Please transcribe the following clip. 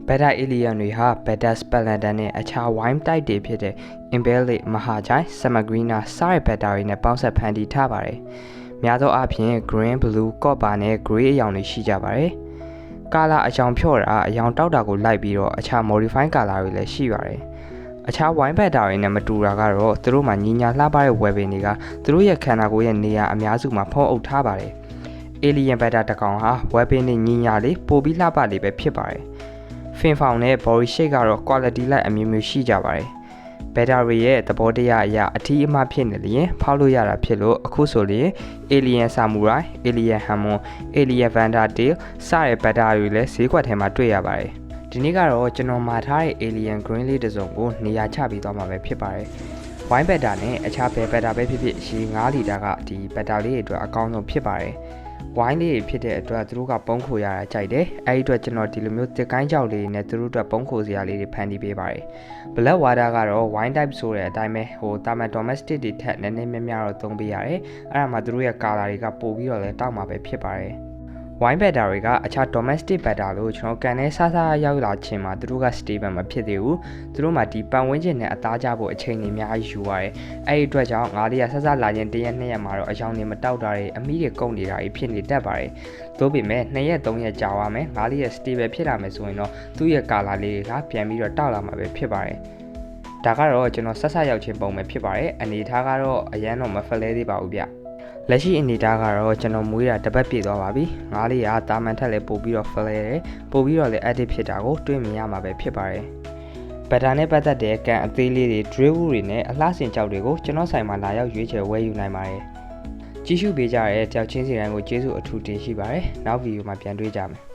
Beta alien တွေဟာ Beta Spalander နဲ့အခြား Wime type တွေဖြစ်တဲ့ Imbellic မဟာချိုင် Samagrina စတဲ့ Beta တွေနဲ့ပေါင်းစပ်ဖန်တီးထားပါတယ်။များသောအားဖြင့် Green, Blue, Copper နဲ့ Grey အရောင်တွေရှိကြပါတယ်။ Color အကြောင်ဖြော့တာအရောင်တောက်တာကိုလိုက်ပြီးတော့အခြား Modify Color တွေလည်းရှိပါတယ်။အခြား Wime Beta တွေနဲ့မတူတာကတော့သူတို့မှာညီညာလှပတဲ့ webbing တွေကသူတို့ရဲ့ခန္ဓာကိုယ်ရဲ့နေရာအများစုမှာဖုံးအုပ်ထားပါတယ်။ Alien Beta တစ်ကောင်ဟာ webbing နဲ့ညီညာလေးပိုပြီးလှပလေးပဲဖြစ်ပါတယ်။ Fin found နဲ့ body shape ကတော့ quality လိုက်အမျိုးမျိုးရှိကြပါတယ်။ Battery ရဲ့သဘောတရားအရအထီးအမဖြစ်နေလျင်ဖောက်လို့ရတာဖြစ်လို့အခုဆိုရင် Alien Samurai, Alien Hamon, Alien Vandertail စတဲ့ battery တွေလည်းဈေးကွက်ထဲမှာတွေ့ရပါတယ်။ဒီနေ့ကတော့ကျွန်တော်မှာထားတဲ့ Alien Green လေးတစ်စုံကိုနေရာချပြီးသွားမှာပဲဖြစ်ပါတယ်။ Wine Beta နဲ့အခြားဘယ် Beta ပဲဖြစ်ဖြစ်ရေ9လီတာကဒီ Beta လေးတွေအတွက်အကောင်းဆုံးဖြစ်ပါတယ်။ Wine လေးဖြစ်တဲ့အတွက်သူတို့ကပုံးခိုရတာကြိုက်တယ်။အဲဒီအတွက်ကျွန်တော်ဒီလိုမျိုးတစ်ကိုင်းကြောက်လေးနဲ့သူတို့အတွက်ပုံးခိုစရာလေးတွေဖန်တီးပေးပါတယ်။ Black Water ကတော့ Wine type ဆိုတဲ့အတိုင်းပဲတာမန် domestic တွေထက်နည်းနည်းများတော့သုံးပေးရတယ်။အဲ့ဒါမှသူတို့ရဲ့ color တွေကပိုပြီးတော့လည်းတောက်မှာပဲဖြစ်ပါတယ်။ Wine Beta တွေကအခြား domestic Beta လို့ကျွန်တော်ကန်ထဲဆဆရောက်လာချင်းမှာသူတို့က stable မဖြစ်သေးဘူး။သူတို့မှာဒီပတ်ဝန်းကျင်နဲ့အသားကျဖို့အချိန်တွေအများကြီးယူရတယ်။အဲဒီအတွက်ကြောင့်ငါးလေးကဆဆလာရင်1ရက်2ရက်မှာတော့အယောင်တွေမတောက်တာတွေအမီးတွေကုန်နေတာတွေဖြစ်နေတတ်ပါတယ်။သို့ပေမဲ့2ရက်3ရက်ကြာသွားမယ်ငါးလေးရဲ့ stable ဖြစ်လာမယ်ဆိုရင်တော့သူ့ရဲ့ color လေးတွေကပြန်ပြီးတော့တောက်လာမှာပဲဖြစ်ပါတယ်။ဒါကတော့ကျွန်တော်ဆဆရောက်ချင်းပုံပဲဖြစ်ပါတယ်။အနေထားကတော့အရန်တော့မဖလဲသေးပါဘူးဗျ။လက်ရှိအနေထားကတော့ကျွန်တော်မွေးတာတပတ်ပြည့်သွားပါပြီ။ငါးလေးကတာမန်ထက်လည်းပို့ပြီးတော့ဖလဲတယ်။ပို့ပြီးတော့လည်း active ဖြစ်တာကိုတွေ့မြင်ရမှာပဲဖြစ်ပါတယ်။ Beta နဲ့ပတ်သက်တဲ့ကန်အသေးလေးတွေ drill တွေနဲ့အလှဆင်ကြောက်တွေကိုကျွန်တော်ဆိုင်မှာလာရောက်ရွေးချယ်ဝယ်ယူနိုင်ပါတယ်။ကြည့်ရှုပေးကြတဲ့တယောက်ချင်းစီတိုင်းကိုကျေးဇူးအထူးတင်ရှိပါတယ်။နောက်ဗီဒီယိုမှာပြန်တွေ့ကြမယ်။